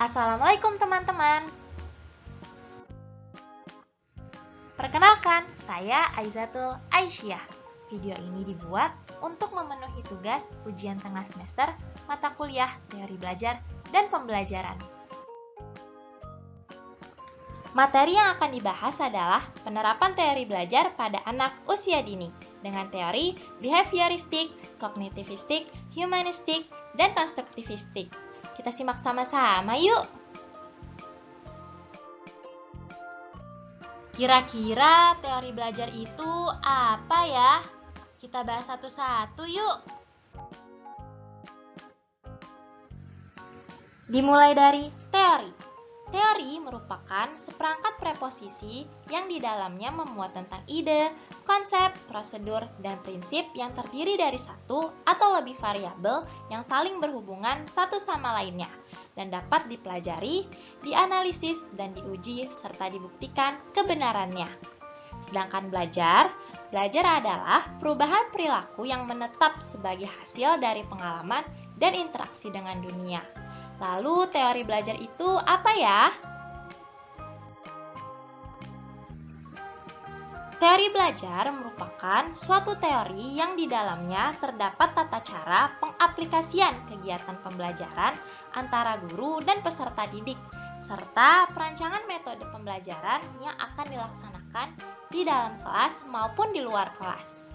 Assalamualaikum teman-teman. Perkenalkan, saya Aizatul Aisyah. Video ini dibuat untuk memenuhi tugas ujian tengah semester mata kuliah teori belajar dan pembelajaran. Materi yang akan dibahas adalah penerapan teori belajar pada anak usia dini dengan teori behavioristik, kognitivistik, humanistik, dan konstruktivistik. Kita simak sama-sama yuk! Kira-kira teori belajar itu apa ya? Kita bahas satu-satu yuk! Dimulai dari teori. Teori merupakan seperangkat preposisi yang di dalamnya memuat tentang ide, konsep, prosedur, dan prinsip yang terdiri dari satu atau lebih variabel yang saling berhubungan satu sama lainnya dan dapat dipelajari, dianalisis, dan diuji serta dibuktikan kebenarannya. Sedangkan belajar adalah perubahan perilaku yang menetap sebagai hasil dari pengalaman dan interaksi dengan dunia. Lalu teori belajar itu apa ya? Teori belajar merupakan suatu teori yang di dalamnya terdapat tata cara pengaplikasian kegiatan pembelajaran antara guru dan peserta didik, serta perancangan metode pembelajaran yang akan dilaksanakan di dalam kelas maupun di luar kelas.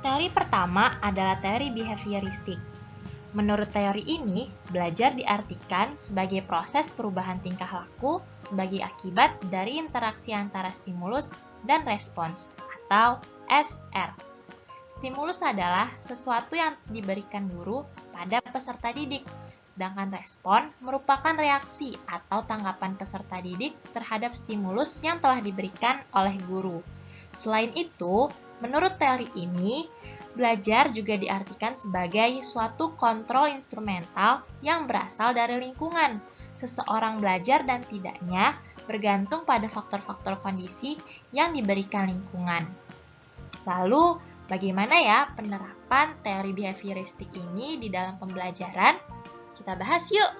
Teori pertama adalah teori behavioristik. Menurut teori ini, belajar diartikan sebagai proses perubahan tingkah laku sebagai akibat dari interaksi antara stimulus dan respons atau SR. Stimulus adalah sesuatu yang diberikan guru pada peserta didik, sedangkan respon merupakan reaksi atau tanggapan peserta didik terhadap stimulus yang telah diberikan oleh guru. Selain itu, menurut teori ini, belajar juga diartikan sebagai suatu kontrol instrumental yang berasal dari lingkungan. Seseorang belajar dan tidaknya bergantung pada faktor-faktor kondisi yang diberikan lingkungan. Lalu, bagaimana ya penerapan teori behavioristik ini di dalam pembelajaran? Kita bahas yuk!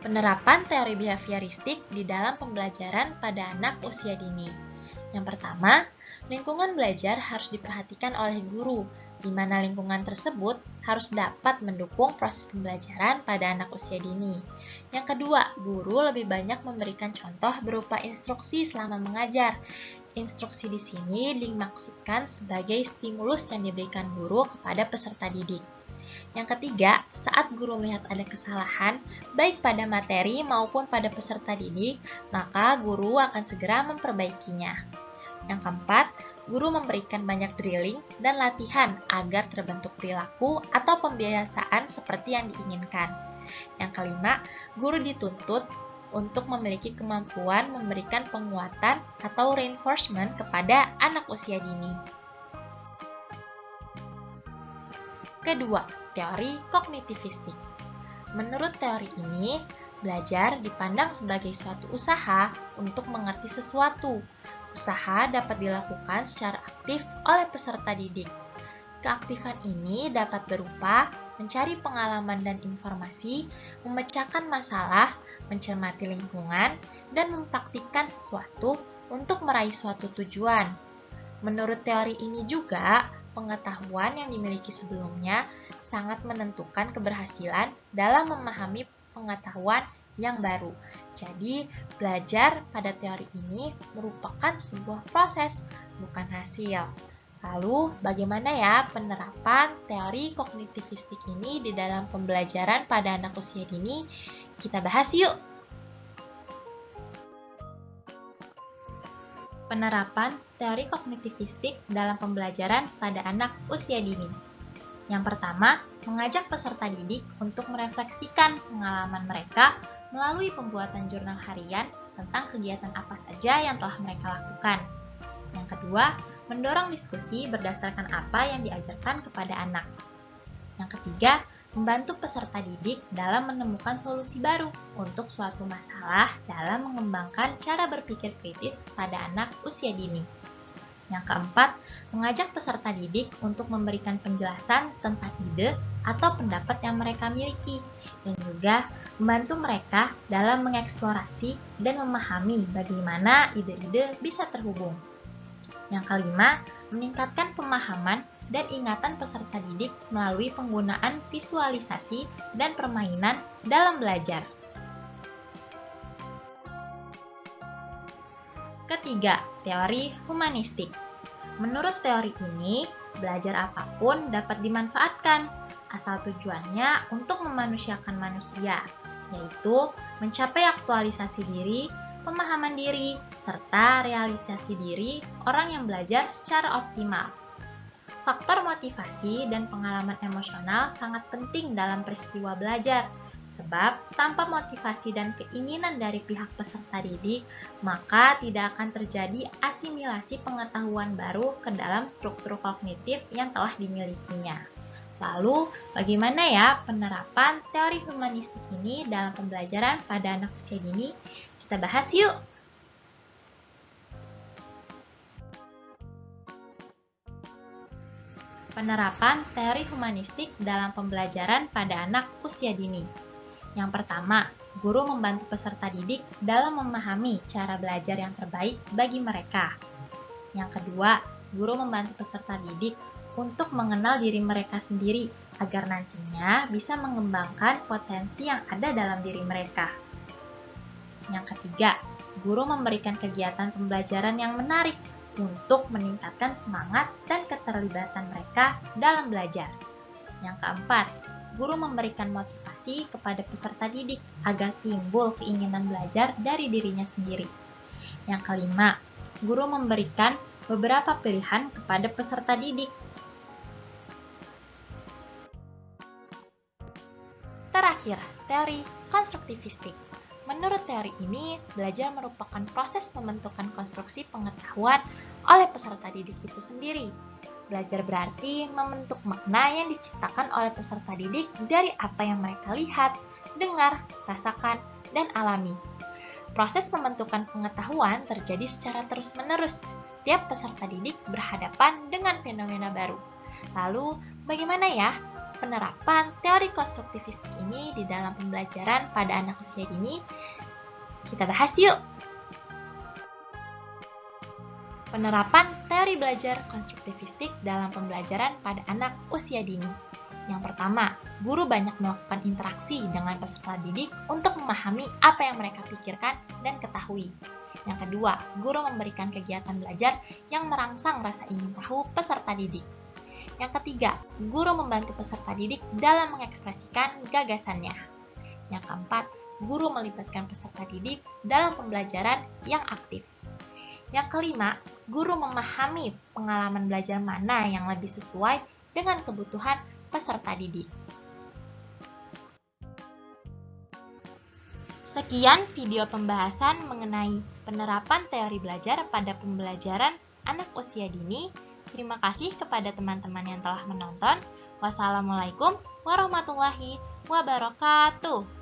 Penerapan teori behavioristik di dalam pembelajaran pada anak usia dini. Yang pertama, lingkungan belajar harus diperhatikan oleh guru, di mana lingkungan tersebut harus dapat mendukung proses pembelajaran pada anak usia dini. Yang kedua, guru lebih banyak memberikan contoh berupa instruksi selama mengajar. Instruksi di sini dimaksudkan sebagai stimulus yang diberikan guru kepada peserta didik. Yang ketiga, saat guru melihat ada kesalahan, baik pada materi maupun pada peserta didik, maka guru akan segera memperbaikinya. Yang keempat, guru memberikan banyak drilling dan latihan agar terbentuk perilaku atau pembiasaan seperti yang diinginkan. Yang kelima, guru dituntut untuk memiliki kemampuan memberikan penguatan atau reinforcement kepada anak usia dini. Kedua, teori kognitivistik. Menurut teori ini, belajar dipandang sebagai suatu usaha untuk mengerti sesuatu. Usaha dapat dilakukan secara aktif oleh peserta didik. Keaktifan ini dapat berupa mencari pengalaman dan informasi, memecahkan masalah, mencermati lingkungan, dan mempraktikkan sesuatu untuk meraih suatu tujuan. Menurut teori ini juga, pengetahuan yang dimiliki sebelumnya sangat menentukan keberhasilan dalam memahami pengetahuan yang baru. Jadi, belajar pada teori ini merupakan sebuah proses, bukan hasil. Lalu, bagaimana ya penerapan teori kognitivistik ini di dalam pembelajaran pada anak usia dini? Kita bahas yuk! Penerapan teori kognitivistik dalam pembelajaran pada anak usia dini. Yang pertama, mengajak peserta didik untuk merefleksikan pengalaman mereka melalui pembuatan jurnal harian tentang kegiatan apa saja yang telah mereka lakukan. Yang kedua, mendorong diskusi berdasarkan apa yang diajarkan kepada anak. Yang ketiga, membantu peserta didik dalam menemukan solusi baru untuk suatu masalah dalam mengembangkan cara berpikir kritis pada anak usia dini. Yang keempat, Mengajak peserta didik untuk memberikan penjelasan tentang ide atau pendapat yang mereka miliki, dan juga membantu mereka dalam mengeksplorasi dan memahami bagaimana ide-ide bisa terhubung. Yang kelima, meningkatkan pemahaman dan ingatan peserta didik melalui penggunaan visualisasi dan permainan dalam belajar. Ketiga, teori humanistik. Menurut teori ini, belajar apapun dapat dimanfaatkan, asal tujuannya untuk memanusiakan manusia, yaitu mencapai aktualisasi diri, pemahaman diri, serta realisasi diri orang yang belajar secara optimal. Faktor motivasi dan pengalaman emosional sangat penting dalam peristiwa belajar, sebab tanpa motivasi dan keinginan dari pihak peserta didik, maka tidak akan terjadi asimilasi pengetahuan baru ke dalam struktur kognitif yang telah dimilikinya. Lalu, bagaimana ya penerapan teori humanistik ini dalam pembelajaran pada anak usia dini? Kita bahas yuk! Penerapan teori humanistik dalam pembelajaran pada anak usia dini. Yang pertama, guru membantu peserta didik dalam memahami cara belajar yang terbaik bagi mereka. Yang kedua, guru membantu peserta didik untuk mengenal diri mereka sendiri agar nantinya bisa mengembangkan potensi yang ada dalam diri mereka. Yang ketiga, guru memberikan kegiatan pembelajaran yang menarik untuk meningkatkan semangat dan keterlibatan mereka dalam belajar. Yang keempat, guru memberikan motivasi kepada peserta didik agar timbul keinginan belajar dari dirinya sendiri. Yang kelima, guru memberikan beberapa pilihan kepada peserta didik. Terakhir, teori konstruktivistik. Menurut teori ini, belajar merupakan proses pembentukan konstruksi pengetahuan oleh peserta didik itu sendiri. Belajar berarti membentuk makna yang diciptakan oleh peserta didik dari apa yang mereka lihat, dengar, rasakan, dan alami. Proses pembentukan pengetahuan terjadi secara terus-menerus setiap peserta didik berhadapan dengan fenomena baru. Lalu, bagaimana ya penerapan teori konstruktivistik ini di dalam pembelajaran pada anak usia dini? Kita bahas yuk! Penerapan teori belajar konstruktivistik dalam pembelajaran pada anak usia dini. Yang pertama, guru banyak melakukan interaksi dengan peserta didik untuk memahami apa yang mereka pikirkan dan ketahui. Yang kedua, guru memberikan kegiatan belajar yang merangsang rasa ingin tahu peserta didik. Yang ketiga, guru membantu peserta didik dalam mengekspresikan gagasannya. Yang keempat, guru melibatkan peserta didik dalam pembelajaran yang aktif. Yang kelima, guru memahami pengalaman belajar mana yang lebih sesuai dengan kebutuhan peserta didik. Sekian video pembahasan mengenai penerapan teori belajar pada pembelajaran anak usia dini. Terima kasih kepada teman-teman yang telah menonton. Wassalamualaikum warahmatullahi wabarakatuh.